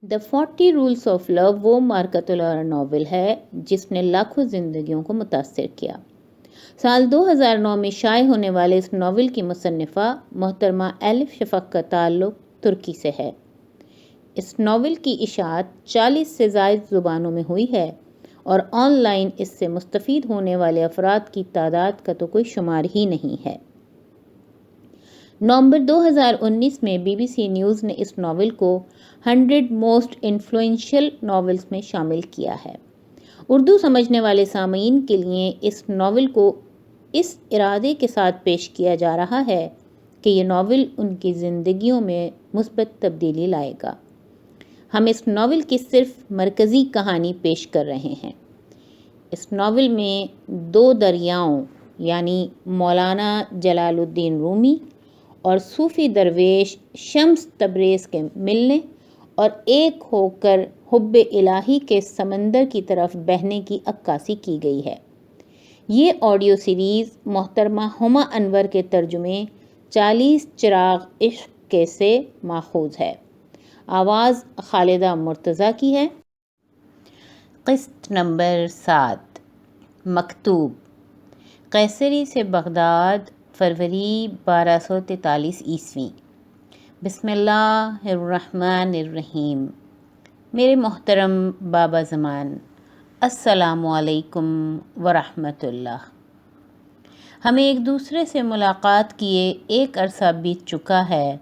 The 40 rules of لو وہ مارکتولارا novel ہے جس نے لاکھوں زندگیوں کو متاثر کیا۔ سال 2009 میں شائع ہونے والے اس ناول کی مصنفہ محترمہ ایلف شفق کا تعلق ترکی سے ہے۔ اس ناول کی اشاعت 40 سے زائد زبانوں میں ہوئی ہے اور آن لائن اس سے مستفید ہونے والے افراد کی تعداد کا تو کوئی شمار ہی نہیں ہے۔ نومبر 2019 میں بی بی سی نیوز نے اس ناول کو 100 موسٹ انفلوئنشل ناولز میں شامل کیا ہے۔ اردو سمجھنے والے سامعین کے لیے اس ناول کو اس ارادے کے ساتھ پیش کیا جا رہا ہے کہ یہ ناول ان کی زندگیوں میں مثبت تبدیلی لائے گا۔ ہم اس ناول کی صرف مرکزی کہانی پیش کر رہے ہیں۔ اس ناول میں 2 دریاؤں یعنی مولانا جلال الدین رومی اور صوفی درویش شمس تبریز کے ملنے اور ایک ہو کر حب الہی کے سمندر کی طرف بہنے کی عکاسی کی گئی ہے۔ یہ آڈیو سیریز محترمہ ہما انور کے ترجمے 40 چراغ عشق کے سے ماخوذ ہے۔ آواز خالدہ مرتضیٰ کی ہے۔ قسط نمبر 7 مکتوب قیصری سے بغداد فروری 1243 عیسوی۔ بسم اللہ الرحمن الرحیم۔ میرے محترم بابا زمان، السلام علیکم ورحمۃ اللہ۔ ہمیں ایک دوسرے سے ملاقات کیے ایک عرصہ بیت چکا ہے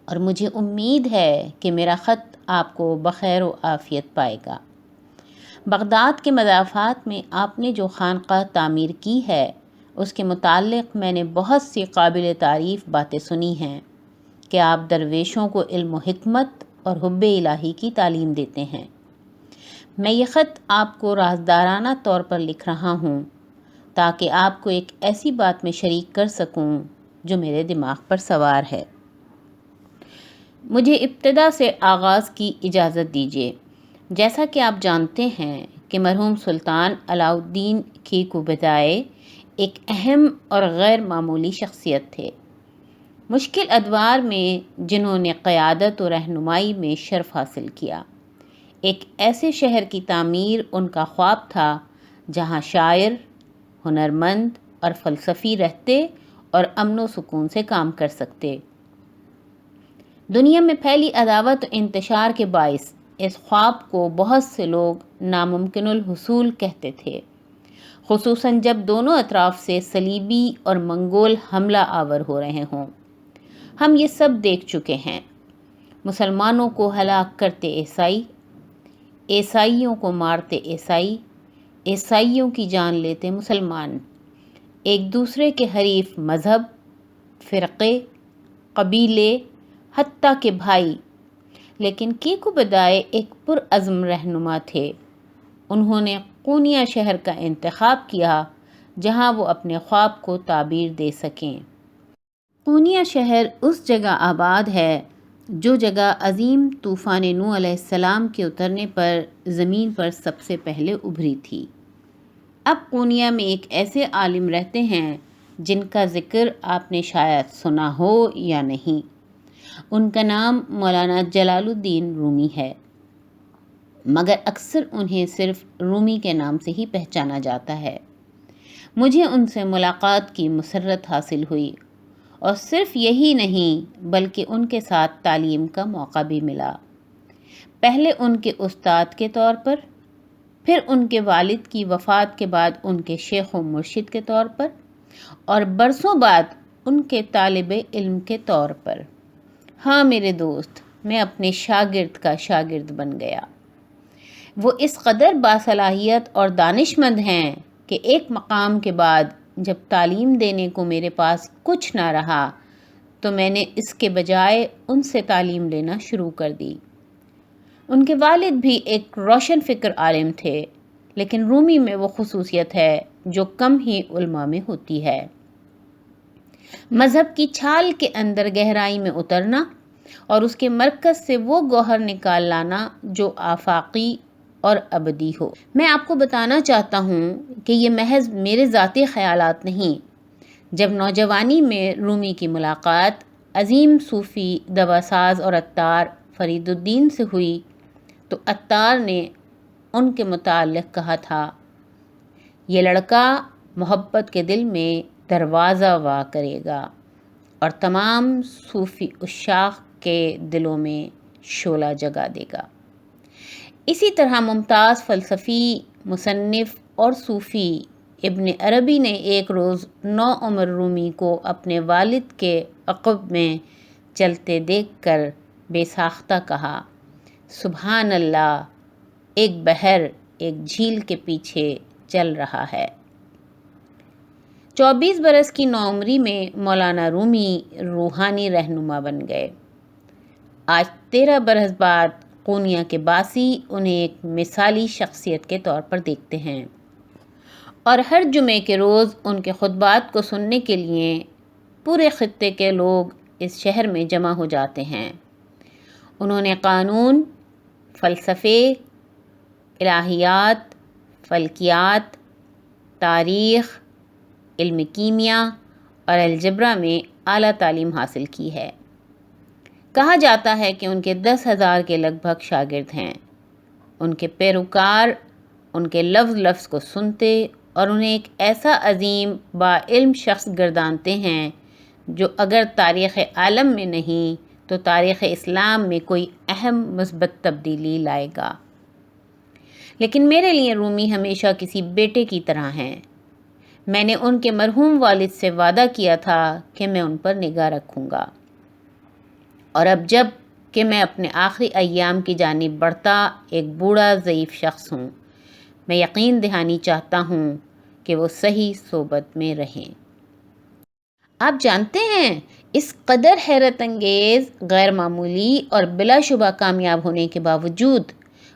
اور مجھے امید ہے کہ میرا خط آپ کو بخیر و عافیت پائے گا۔ بغداد کے مضافات میں آپ نے جو خانقاہ تعمیر کی ہے اس کے متعلق میں نے بہت سی قابل تعریف باتیں سنی ہیں کہ آپ درویشوں کو علم و حکمت اور حب الہی کی تعلیم دیتے ہیں۔ میں یہ خط آپ کو رازدارانہ طور پر لکھ رہا ہوں تاکہ آپ کو ایک ایسی بات میں شریک کر سکوں جو میرے دماغ پر سوار ہے۔ مجھے ابتدا سے آغاز کی اجازت دیجیے۔ جیسا کہ آپ جانتے ہیں کہ مرحوم سلطان علاء الدین کیکوبدائے ایک اہم اور غیر معمولی شخصیت تھے۔ مشکل ادوار میں جنہوں نے قیادت و رہنمائی میں شرف حاصل کیا۔ ایک ایسے شہر کی تعمیر ان کا خواب تھا جہاں شاعر، ہنرمند اور فلسفی رہتے اور امن و سکون سے کام کر سکتے۔ دنیا میں پھیلی عداوت و انتشار کے باعث اس خواب کو بہت سے لوگ ناممکن الحصول کہتے تھے، خصوصاً جب دونوں اطراف سے صلیبی اور منگول حملہ آور ہو رہے ہوں۔ ہم یہ سب دیکھ چکے ہیں۔ مسلمانوں کو ہلاک کرتے عیسائی، عیسائیوں کو مارتے عیسائی، عیسائیوں کی جان لیتے مسلمان، ایک دوسرے کے حریف مذہب، فرقے، قبیلے، حتیٰ کہ بھائی۔ لیکن کیکوبدائے ایک پرعزم رہنما تھے۔ انہوں نے قونیہ شہر کا انتخاب کیا جہاں وہ اپنے خواب کو تعبیر دے سکیں۔ قونیہ شہر اس جگہ آباد ہے جو جگہ عظیم طوفان نوح علیہ السلام کے اترنے پر زمین پر سب سے پہلے ابھری تھی۔ اب قونیہ میں ایک ایسے عالم رہتے ہیں جن کا ذکر آپ نے شاید سنا ہو یا نہیں۔ ان کا نام مولانا جلال الدین رومی ہے، مگر اکثر انہیں صرف رومی کے نام سے ہی پہچانا جاتا ہے۔ مجھے ان سے ملاقات کی مسرت حاصل ہوئی اور صرف یہی نہیں بلکہ ان کے ساتھ تعلیم کا موقع بھی ملا، پہلے ان کے استاد کے طور پر، پھر ان کے والد کی وفات کے بعد ان کے شیخ و مرشد کے طور پر، اور برسوں بعد ان کے طالب علم کے طور پر۔ ہاں میرے دوست، میں اپنے شاگرد کا شاگرد بن گیا۔ وہ اس قدر باصلاحیت اور دانش مند ہیں کہ ایک مقام کے بعد جب تعلیم دینے کو میرے پاس کچھ نہ رہا تو میں نے اس کے بجائے ان سے تعلیم لینا شروع کر دی۔ ان کے والد بھی ایک روشن فکر عالم تھے، لیکن رومی میں وہ خصوصیت ہے جو کم ہی علماء میں ہوتی ہے، مذہب کی چھال کے اندر گہرائی میں اترنا اور اس کے مرکز سے وہ گوہر نکال لانا جو آفاقی اور ابدی ہو۔ میں آپ کو بتانا چاہتا ہوں کہ یہ محض میرے ذاتی خیالات نہیں۔ جب نوجوانی میں رومی کی ملاقات عظیم صوفی، دواساز اور عطار فرید الدین سے ہوئی تو عطار نے ان کے متعلق کہا تھا، یہ لڑکا محبت کے دل میں دروازہ وا کرے گا اور تمام صوفی عشاق کے دلوں میں شعلہ جگا دے گا۔ اسی طرح ممتاز فلسفی، مصنف اور صوفی ابن عربی نے ایک روز نوعمر رومی کو اپنے والد کے عقب میں چلتے دیکھ کر بے ساختہ کہا، سبحان اللہ، ایک بحر ایک جھیل کے پیچھے چل رہا ہے۔ 24 برس کی نوعمری میں مولانا رومی روحانی رہنما بن گئے۔ آج 13 برس بعد قونیہ کے باسی انہیں ایک مثالی شخصیت کے طور پر دیکھتے ہیں اور ہر جمعے کے روز ان کے خطبات کو سننے کے لیے پورے خطے کے لوگ اس شہر میں جمع ہو جاتے ہیں۔ انہوں نے قانون، فلسفے، الہیات، فلکیات، تاریخ، علم کیمیا اور الجبرا میں اعلیٰ تعلیم حاصل کی ہے۔ کہا جاتا ہے کہ ان کے 10,000 کے لگ بھگ شاگرد ہیں۔ ان کے پیروکار ان کے لفظ لفظ کو سنتے اور انہیں ایک ایسا عظیم با علم شخص گردانتے ہیں جو اگر تاریخ عالم میں نہیں تو تاریخ اسلام میں کوئی اہم مثبت تبدیلی لائے گا۔ لیکن میرے لیے رومی ہمیشہ کسی بیٹے کی طرح ہیں۔ میں نے ان کے مرحوم والد سے وعدہ کیا تھا کہ میں ان پر نگاہ رکھوں گا، اور اب جب کہ میں اپنے آخری ایام کی جانب بڑھتا ایک بوڑھا ضعیف شخص ہوں، میں یقین دہانی چاہتا ہوں کہ وہ صحیح صحبت میں رہیں۔ آپ جانتے ہیں، اس قدر حیرت انگیز، غیر معمولی اور بلا شبہ کامیاب ہونے کے باوجود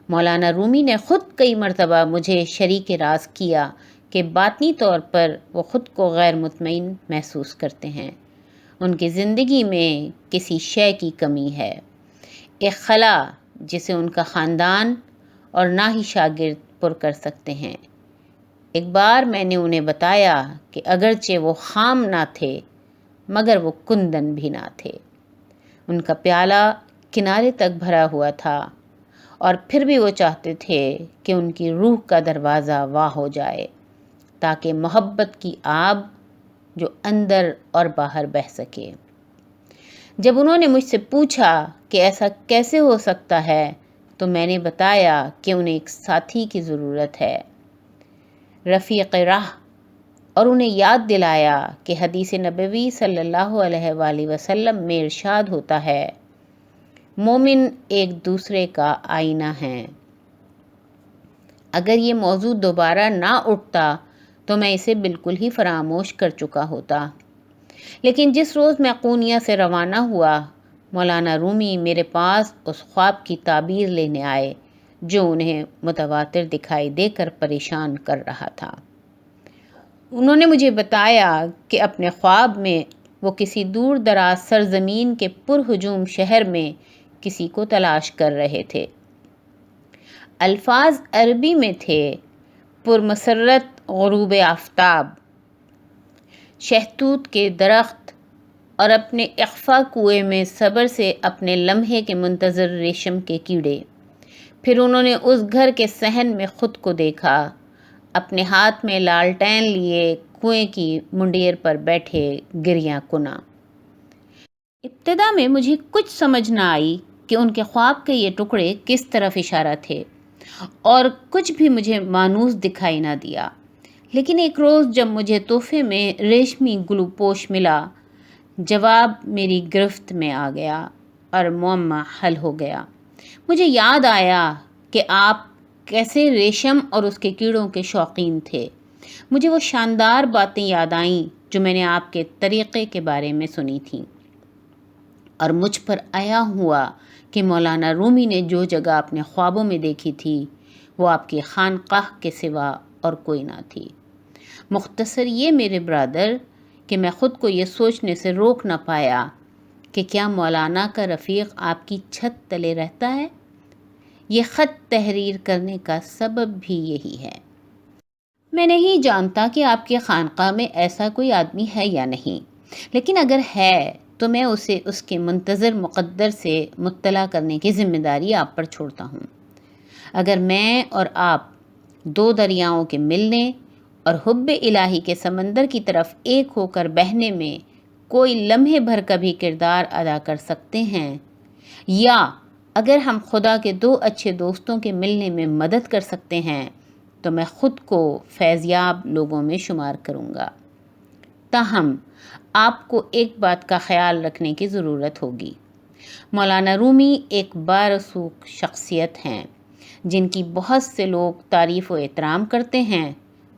مولانا رومی نے خود کئی مرتبہ مجھے شریک راز کیا کہ باطنی طور پر وہ خود کو غیر مطمئن محسوس کرتے ہیں۔ ان کی زندگی میں کسی شے کی کمی ہے، ایک خلا جسے ان کا خاندان اور نہ ہی شاگرد پر کر سکتے ہیں۔ ایک بار میں نے انہیں بتایا کہ اگرچہ وہ خام نہ تھے مگر وہ کندن بھی نہ تھے۔ ان کا پیالہ کنارے تک بھرا ہوا تھا اور پھر بھی وہ چاہتے تھے کہ ان کی روح کا دروازہ واہ ہو جائے تاکہ محبت کی آب جو اندر اور باہر بہہ سکے۔ جب انہوں نے مجھ سے پوچھا کہ ایسا کیسے ہو سکتا ہے تو میں نے بتایا کہ انہیں ایک ساتھی کی ضرورت ہے، رفیق راہ، اور انہیں یاد دلایا کہ حدیث نبوی صلی اللہ علیہ وآلہ وسلم میں ارشاد ہوتا ہے، مومن ایک دوسرے کا آئینہ ہیں۔ اگر یہ موضوع دوبارہ نہ اٹھتا تو میں اسے بالکل ہی فراموش کر چکا ہوتا، لیکن جس روز میں قونیہ سے روانہ ہوا، مولانا رومی میرے پاس اس خواب کی تعبیر لینے آئے جو انہیں متواتر دکھائی دے کر پریشان کر رہا تھا۔ انہوں نے مجھے بتایا کہ اپنے خواب میں وہ کسی دور دراز سرزمین کے پرہجوم شہر میں کسی کو تلاش کر رہے تھے۔ الفاظ عربی میں تھے، پرمسرت غروب آفتاب، شہتوت کے درخت اور اپنے اخفا کنویں میں صبر سے اپنے لمحے کے منتظر ریشم کے کیڑے۔ پھر انہوں نے اس گھر کے صحن میں خود کو دیکھا، اپنے ہاتھ میں لالٹین لیے کنویں کی منڈیر پر بیٹھے گریاں کنا۔ ابتدا میں مجھے کچھ سمجھ نہ آئی کہ ان کے خواب کے یہ ٹکڑے کس طرف اشارہ تھے، اور کچھ بھی مجھے مانوس دکھائی نہ دیا۔ لیکن ایک روز جب مجھے تحفے میں ریشمی گلوپوش ملا، جواب میری گرفت میں آ گیا اور معمہ حل ہو گیا۔ مجھے یاد آیا کہ آپ کیسے ریشم اور اس کے کیڑوں کے شوقین تھے۔ مجھے وہ شاندار باتیں یاد آئیں جو میں نے آپ کے طریقے کے بارے میں سنی تھیں، اور مجھ پر عیا ہوا کہ مولانا رومی نے جو جگہ اپنے خوابوں میں دیکھی تھی وہ آپ کی خانقاہ کے سوا اور کوئی نہ تھی۔ مختصر یہ میرے برادر کہ میں خود کو یہ سوچنے سے روک نہ پایا کہ کیا مولانا کا رفیق آپ کی چھت تلے رہتا ہے؟ یہ خط تحریر کرنے کا سبب بھی یہی ہے۔ میں نہیں جانتا کہ آپ کے خانقاہ میں ایسا کوئی آدمی ہے یا نہیں، لیکن اگر ہے تو میں اسے اس کے منتظر مقدر سے مطلع کرنے کی ذمہ داری آپ پر چھوڑتا ہوں۔ اگر میں اور آپ دو دریاؤں کے ملنے اور حب الہی کے سمندر کی طرف ایک ہو کر بہنے میں کوئی لمحے بھر کا بھی کردار ادا کر سکتے ہیں، یا اگر ہم خدا کے دو اچھے دوستوں کے ملنے میں مدد کر سکتے ہیں، تو میں خود کو فیضیاب لوگوں میں شمار کروں گا۔ تاہم آپ کو ایک بات کا خیال رکھنے کی ضرورت ہوگی۔ مولانا رومی ایک بارسوخ شخصیت ہیں جن کی بہت سے لوگ تعریف و احترام کرتے ہیں،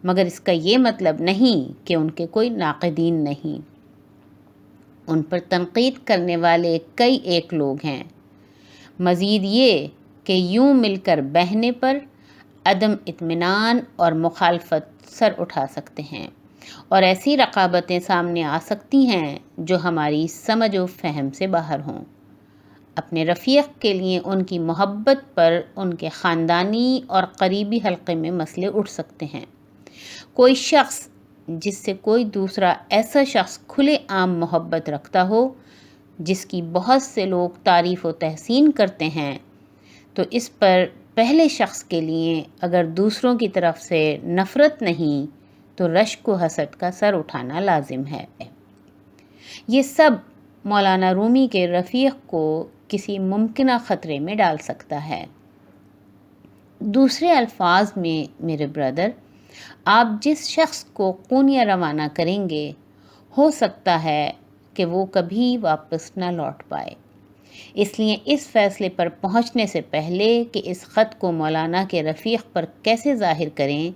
مگر اس کا یہ مطلب نہیں کہ ان کے کوئی ناقدین نہیں۔ ان پر تنقید کرنے والے کئی ایک لوگ ہیں۔ مزید یہ کہ یوں مل کر بہنے پر عدم اطمینان اور مخالفت سر اٹھا سکتے ہیں، اور ایسی رقابتیں سامنے آ سکتی ہیں جو ہماری سمجھ و فہم سے باہر ہوں۔ اپنے رفیق کے لیے ان کی محبت پر ان کے خاندانی اور قریبی حلقے میں مسئلے اٹھ سکتے ہیں۔ کوئی شخص جس سے کوئی دوسرا ایسا شخص کھلے عام محبت رکھتا ہو، جس کی بہت سے لوگ تعریف و تحسین کرتے ہیں، تو اس پر پہلے شخص کے لیے اگر دوسروں کی طرف سے نفرت نہیں تو رشک و حسد کا سر اٹھانا لازم ہے۔ یہ سب مولانا رومی کے رفیق کو کسی ممکنہ خطرے میں ڈال سکتا ہے۔ دوسرے الفاظ میں میرے برادر، آپ جس شخص کو قونیہ روانہ کریں گے ہو سکتا ہے کہ وہ کبھی واپس نہ لوٹ پائے۔ اس لیے اس فیصلے پر پہنچنے سے پہلے کہ اس خط کو مولانا کے رفیق پر کیسے ظاہر کریں،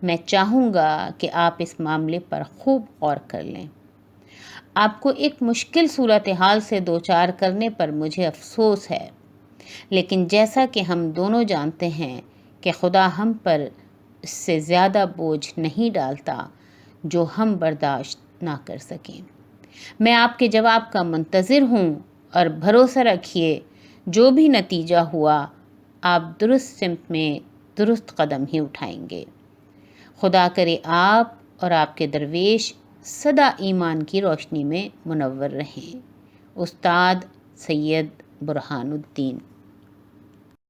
میں چاہوں گا کہ آپ اس معاملے پر خوب غور کر لیں۔ آپ کو ایک مشکل صورتحال سے دوچار کرنے پر مجھے افسوس ہے، لیکن جیسا کہ ہم دونوں جانتے ہیں کہ خدا ہم پر اس سے زیادہ بوجھ نہیں ڈالتا جو ہم برداشت نہ کر سکیں۔ میں آپ کے جواب کا منتظر ہوں، اور بھروسہ رکھیے جو بھی نتیجہ ہوا آپ درست سمت میں درست قدم ہی اٹھائیں گے۔ خدا کرے آپ اور آپ کے درویش سدا ایمان کی روشنی میں منور رہیں۔ استاد سید برہان الدین۔